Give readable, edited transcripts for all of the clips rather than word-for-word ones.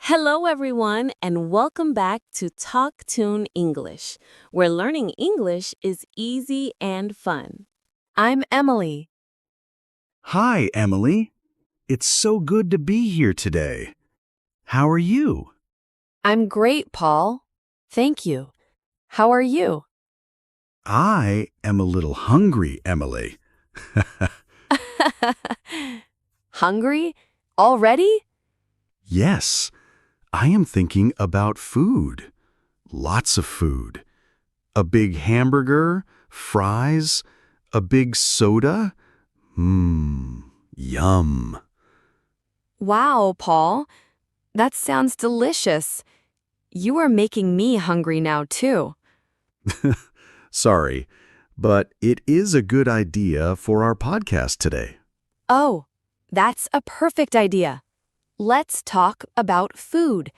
Hello, everyone, and welcome back to TalkTune English, where learning English is easy and fun. I'm Emily. Hi, Emily. It's so good to be here today. How are you? I'm great, Paul. Thank you. How are you? I am a little hungry, Emily. Hungry? Already? Yes, I am thinking about food. Lots of food. A big hamburger, fries, a big soda. Yum. Wow, Paul. That sounds delicious. You are making me hungry now, too. Sorry, but it is a good idea for our podcast today. Oh, that's a perfect idea. Let's talk about food.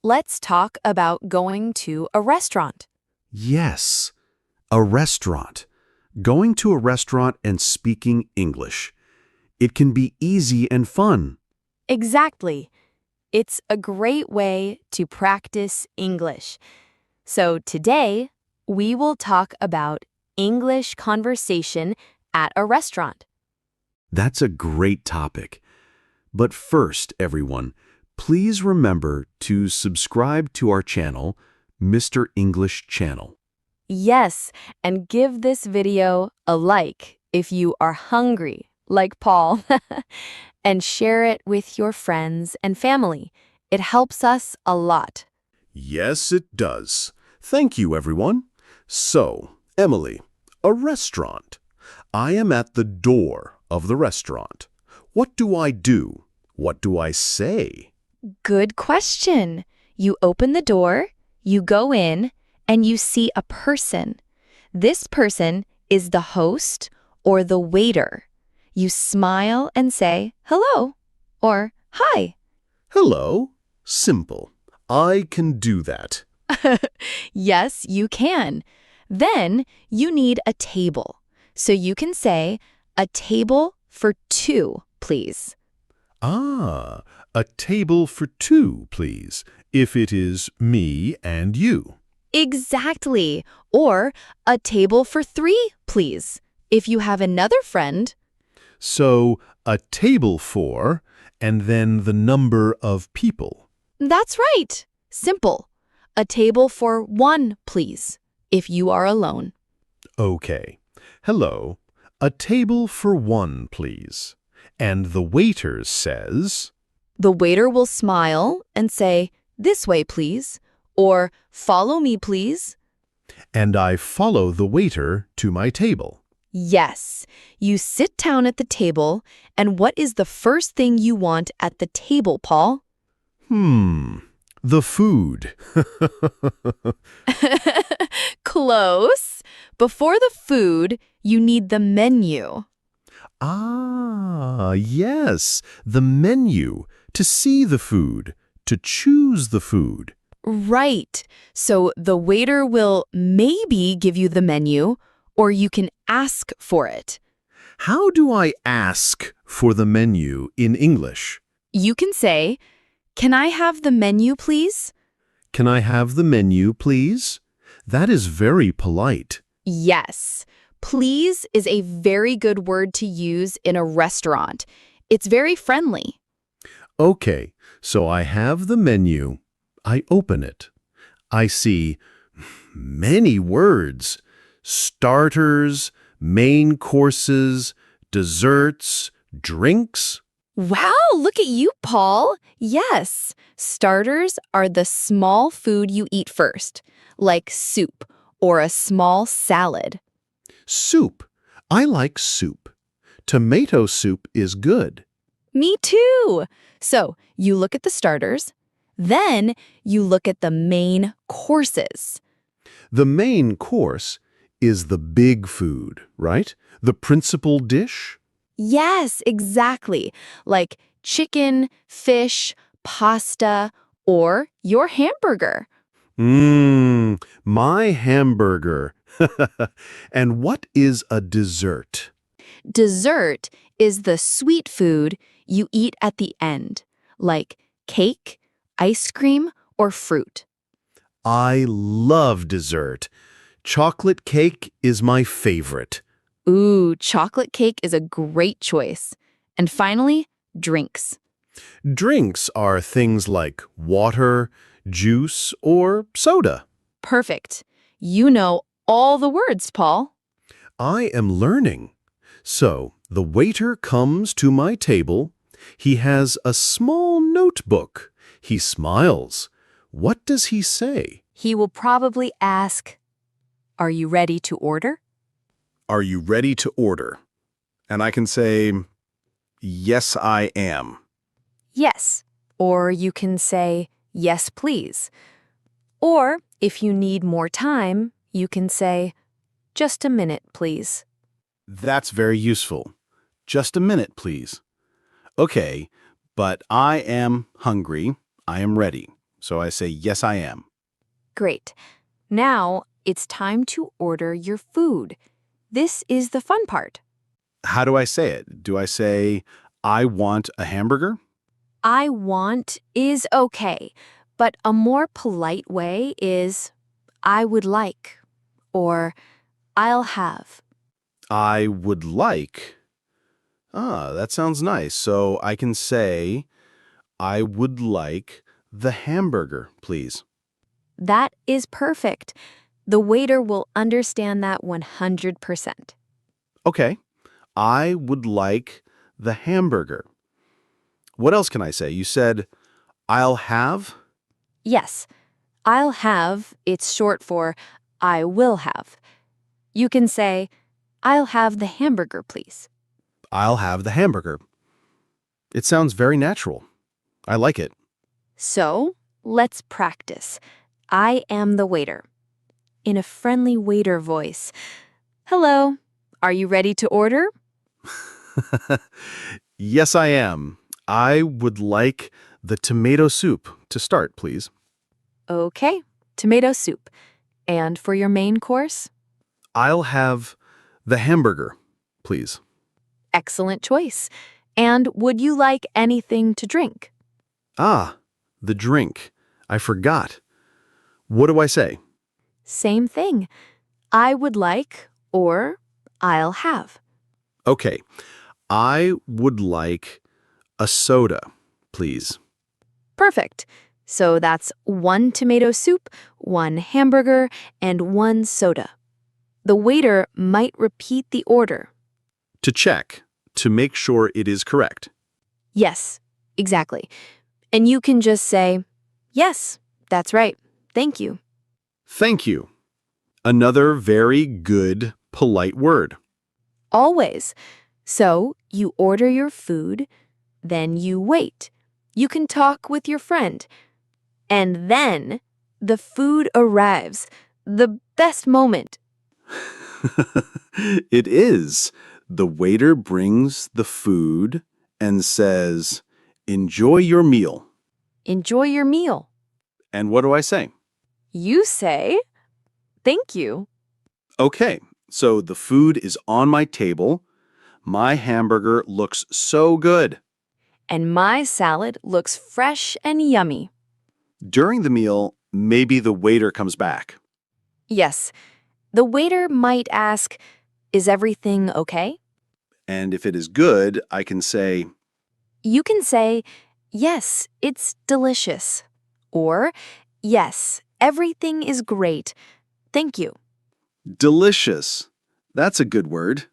Let's talk about going to a restaurant. Yes, a restaurant. Going to a restaurant and speaking English. It can be easy and fun. Exactly. It's a great way to practice English. So today, we will talk about English conversation at a restaurant. That's a great topic. But first, everyone, please remember to subscribe to our channel, Mr. English Channel. Yes, and give this video a like if you are hungry, like Paul, and share it with your friends and family. It helps us a lot. Yes, it does. Thank you, everyone. So, Emily, a restaurant. I am at the door of the restaurant. What do I do? What do I say? Good question. You open the door, you go in, and you see a person. This person is the host or the waiter. You smile and say, hello, or hi. Hello. Simple. I can do that. Yes, you can. Then you need a table. So you can say, a table for two, please. Ah, a table for two, please, if it is me and you. Exactly. Or a table for three, please, if you have another friend. So, a table for, and then the number of people. That's right. Simple. A table for one, please, if you are alone. Okay. Hello. A table for one, please. And the waiter says, The waiter will smile and say, this way, please, or follow me, please. and I follow the waiter to my table. Yes, you sit down at the table, and what is the first thing you want at the table, Paul? The food. Close. Before the food, you need the menu. Ah, yes, the menu, to see the food, to choose the food. Right. So the waiter will maybe give you the menu, or you can ask for it. How do I ask for the menu in English? You can say, can I have the menu, please? Can I have the menu, please? That is very polite. Yes. Please is a very good word to use in a restaurant. It's very friendly. Okay, so I have the menu. I open it. I see many words. Starters, main courses, desserts, drinks. Wow, look at you, Paul. Yes, starters are the small food you eat first, like soup or a small salad. Soup. I like soup. Tomato soup is good. Me too. So you look at the starters, then you look at the main courses. The main course is the big food, right? The principal dish? Yes, exactly. Like chicken, fish, pasta, or your hamburger. My hamburger. And what is a dessert? Dessert is the sweet food you eat at the end, like cake, ice cream or fruit? I love dessert. Chocolate cake is my favorite. Ooh, chocolate cake is a great choice. And finally, drinks. Drinks are things like water, juice, or soda. Perfect. You know all the words, Paul. I am learning. So, the waiter comes to my table. He has a small notebook. He smiles. What does he say? He will probably ask, "Are you ready to order?" Are you ready to order? And I can say, yes, I am. Yes. Or you can say, "Yes, please." Or if you need more time, you can say, "Just a minute, please." That's very useful. Just a minute, please. Okay, but I am hungry. I am ready. So I say, yes, I am. Great. Now it's time to order your food. This is the fun part. How do I say it? Do I say, I want a hamburger? I want is okay, but a more polite way is I would like or I'll have. I would like. That sounds nice. So I can say, I would like the hamburger, please. That is perfect. The waiter will understand that 100%. Okay, I would like the hamburger. What else can I say? You said, I'll have? Yes, I'll have, it's short for I will have. You can say, I'll have the hamburger, please. I'll have the hamburger. It sounds very natural. I like it. So, let's practice. I am the waiter. In a friendly waiter voice. Hello, are you ready to order? Yes, I am. I would like the tomato soup to start, please. Okay, tomato soup. And for your main course? I'll have the hamburger, please. Excellent choice. And would you like anything to drink? Ah, the drink. I forgot. What do I say? Same thing. I would like or I'll have. Okay, I would like a soda, please. Perfect. So that's 1 tomato soup, 1 hamburger, and 1 soda. The waiter might repeat the order. To check, to make sure it is correct. Yes, exactly. And you can just say, yes, that's right. Thank you. Thank you. Another very good, polite word. Always. So you order your food, then you wait. You can talk with your friend. And then the food arrives. The best moment. It is. The waiter brings the food and says, enjoy your meal. Enjoy your meal. And what do I say? You say, thank you. Okay, so the food is on my table. My hamburger looks so good. And my salad looks fresh and yummy. During the meal, maybe the waiter comes back. Yes, the waiter might ask, is everything okay? And if it is good, I can say, You can say, yes, it's delicious. Or, yes, everything is great. Thank you. delicious. That's a good word.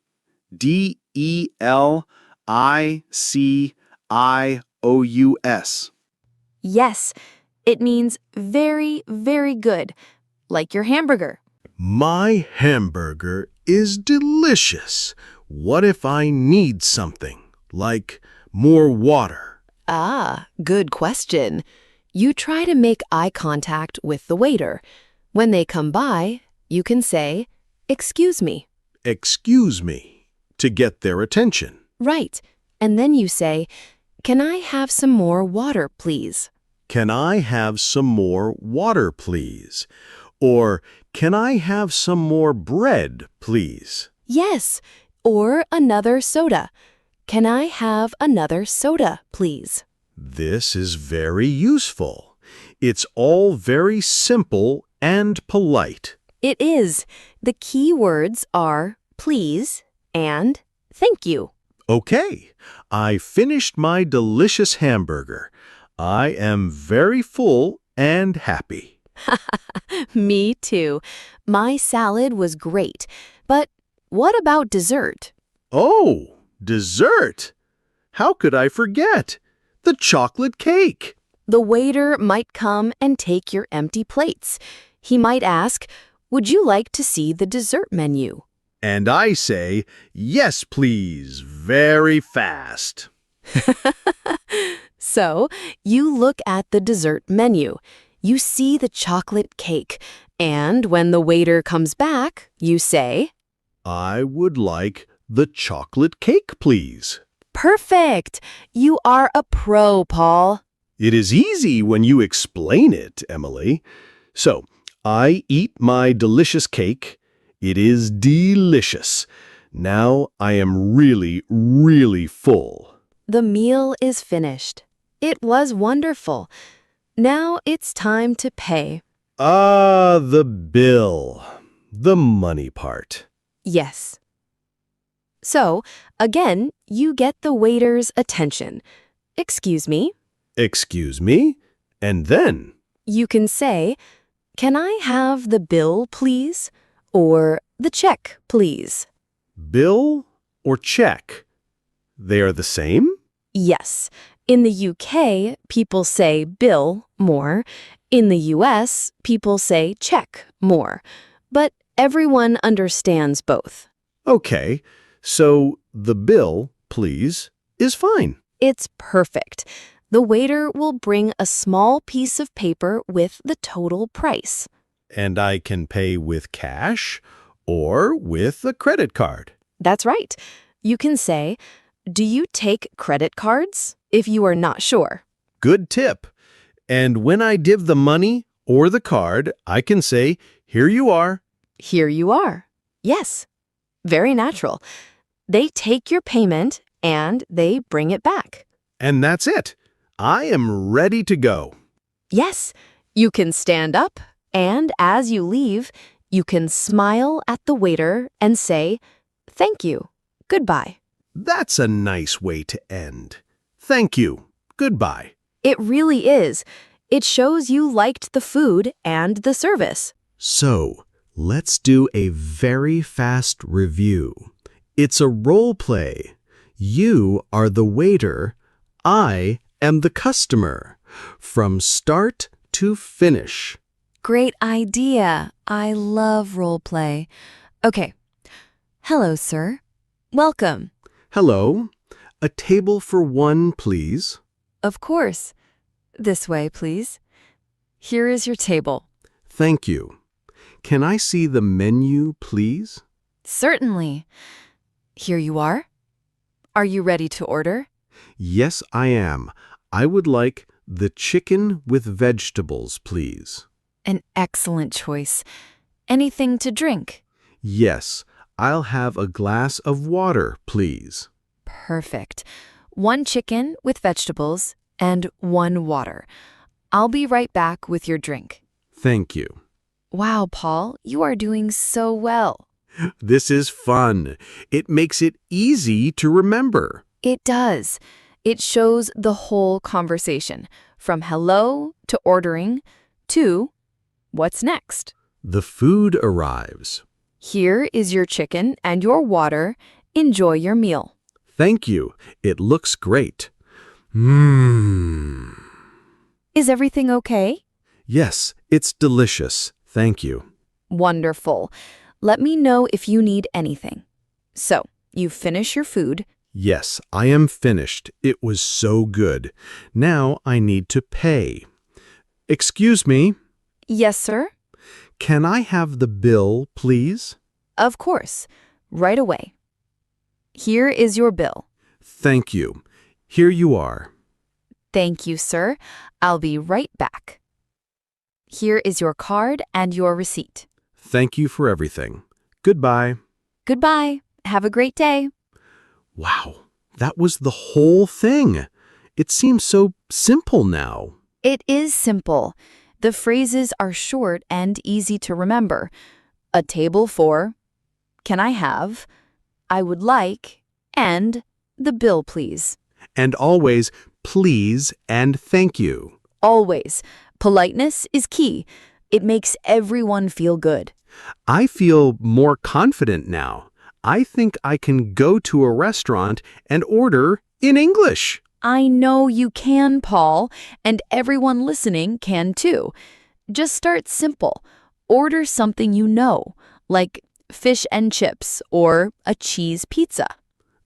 DELICIOUS. Yes, it means very, very good, like your hamburger. My hamburger is delicious. What if I need something, like more water? Ah, good question. You try to make eye contact with the waiter. When they come by, you can say, "Excuse me." Excuse me, to get their attention. Right. And then you say, "Can I have some more water, please?" Can I have some more water, please? Or, can I have some more bread, please? Yes. Or another soda. "Can I have another soda, please?" This is very useful. It's all very simple and polite. It is. The key words are please and thank you. Okay, I finished my delicious hamburger. I am very full and happy. Me too. My salad was great. But what about dessert? Oh, dessert! How could I forget? The chocolate cake! The waiter might come and take your empty plates. He might ask, "Would you like to see the dessert menu?" And I say, yes, please, very fast. So, you look at the dessert menu. You see the chocolate cake. And when the waiter comes back, you say, I would like the chocolate cake, please. "Perfect! You are a pro, Paul." It is easy when you explain it, Emily. So, I eat my delicious cake. It is delicious. Now I am really, really full. The meal is finished. It was wonderful. Now it's time to pay. Ah, the bill. The money part. Yes. So, again, you get the waiter's attention. "Excuse me." Excuse me? And then? You can say, "Can I have the bill, please?" Or "the check, please." Bill or check? They are the same? Yes. In the UK, people say bill more. In the US, people say check more. But everyone understands both. Okay, so the bill, please, is fine. It's perfect. The waiter will bring a small piece of paper with the total price. And I can pay with cash or with a credit card. That's right. You can say, "Do you take credit cards?" if you are not sure. Good tip. And when I give the money or the card, I can say, here you are. Here you are. Yes. Very natural. They take your payment and they bring it back. And that's it. I am ready to go. Yes. You can stand up, and as you leave, you can smile at the waiter and say, "Thank you. Goodbye." That's a nice way to end. Thank you. Goodbye. It really is. It shows you liked the food and the service. So, let's do a very fast review. It's a role play. You are the waiter. I am the customer. From start to finish. Great idea. I love role play. Okay. Hello, sir. Welcome. Hello. A table for one, please. Of course. This way, please. Here is your table. Thank you. Can I see the menu, please? Certainly. Here you are. Are you ready to order? Yes, I am. I would like the chicken with vegetables, please. An excellent choice. Anything to drink? Yes, I'll have a glass of water, please. Perfect. 1 chicken with vegetables and 1 water. I'll be right back with your drink. Thank you. Wow, Paul, you are doing so well. This is fun. It makes it easy to remember. It does. It shows the whole conversation, from hello to ordering to what's next. The food arrives. Here is your chicken and your water. Enjoy your meal. Thank you. It looks great. Mmm. Is everything okay? Yes, it's delicious. Thank you. Wonderful. Let me know if you need anything. So, you finish your food. Yes, I am finished. It was so good. Now I need to pay. Excuse me. Yes, sir? Can I have the bill, please? Of course. Right away. Here is your bill. Thank you. Here you are. Thank you, sir. I'll be right back. Here is your card and your receipt. Thank you for everything. Goodbye. Goodbye. Have a great day. Wow, that was the whole thing. It seems so simple now. It is simple. The phrases are short and easy to remember. A table for, can I have, I would like, and the bill, please. And always, please and thank you. Always. Politeness is key. It makes everyone feel good. I feel more confident now. I think I can go to a restaurant and order in English. I know you can, Paul, and everyone listening can too. Just start simple. Order something you know, like fish and chips or a cheese pizza.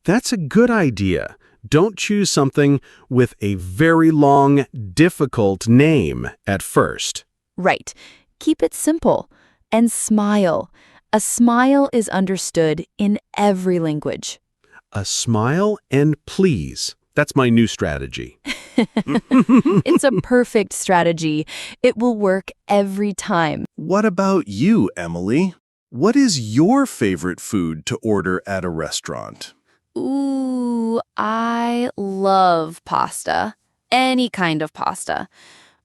That's a good idea. Don't choose something with a very long, difficult name at first. Right. Keep it simple. And smile. A smile is understood in every language. A smile and please. That's my new strategy. It's a perfect strategy. It will work every time. What about you, Emily? What is your favorite food to order at a restaurant? Ooh, I love pasta. Any kind of pasta.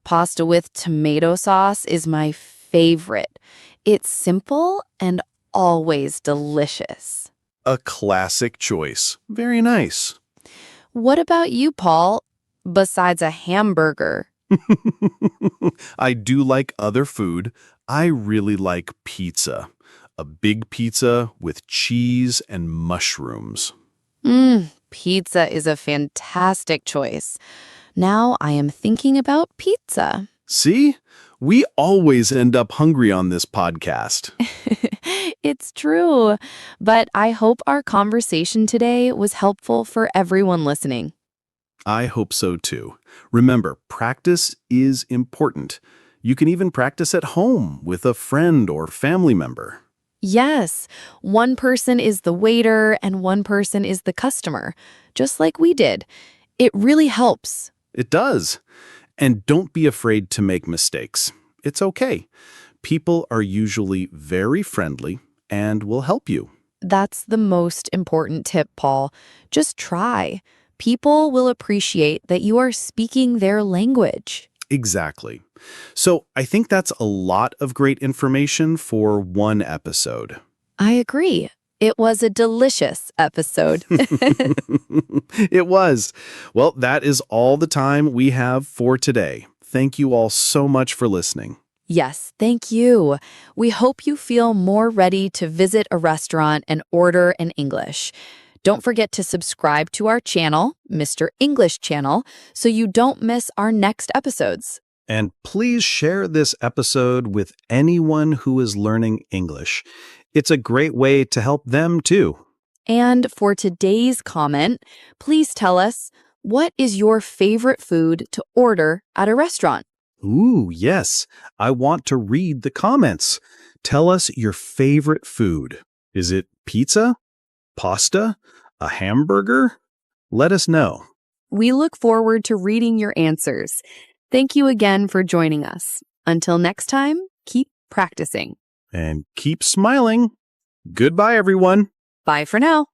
Pasta with tomato sauce is my favorite. It's simple and always delicious. A classic choice. Very nice. What about you, Paul? Besides a hamburger. I do like other food. I really like pizza. A big pizza with cheese and mushrooms. Pizza is a fantastic choice. Now I am thinking about pizza. See? We always end up hungry on this podcast. It's true. But I hope our conversation today was helpful for everyone listening. I hope so too. Remember, practice is important. You can even practice at home with a friend or family member. Yes, one person is the waiter and one person is the customer, just like we did. It really helps. It does. And don't be afraid to make mistakes. It's okay. People are usually very friendly and will help you. That's the most important tip, Paul. Just try. People will appreciate that you are speaking their language. Exactly. So I think that's a lot of great information for one episode. I agree. It was a delicious episode. It was. Well, that is all the time we have for today. Thank you all so much for listening. Yes, thank you. We hope you feel more ready to visit a restaurant and order in English. Don't forget to subscribe to our channel, Mr. English Channel, so you don't miss our next episodes. And please share this episode with anyone who is learning English. It's a great way to help them too. And for today's comment, please tell us, what is your favorite food to order at a restaurant? Ooh, yes. I want to read the comments. Tell us your favorite food. Is it pizza? Pasta? A hamburger? Let us know. We look forward to reading your answers. Thank you again for joining us. Until next time, keep practicing. And keep smiling. Goodbye, everyone. Bye for now.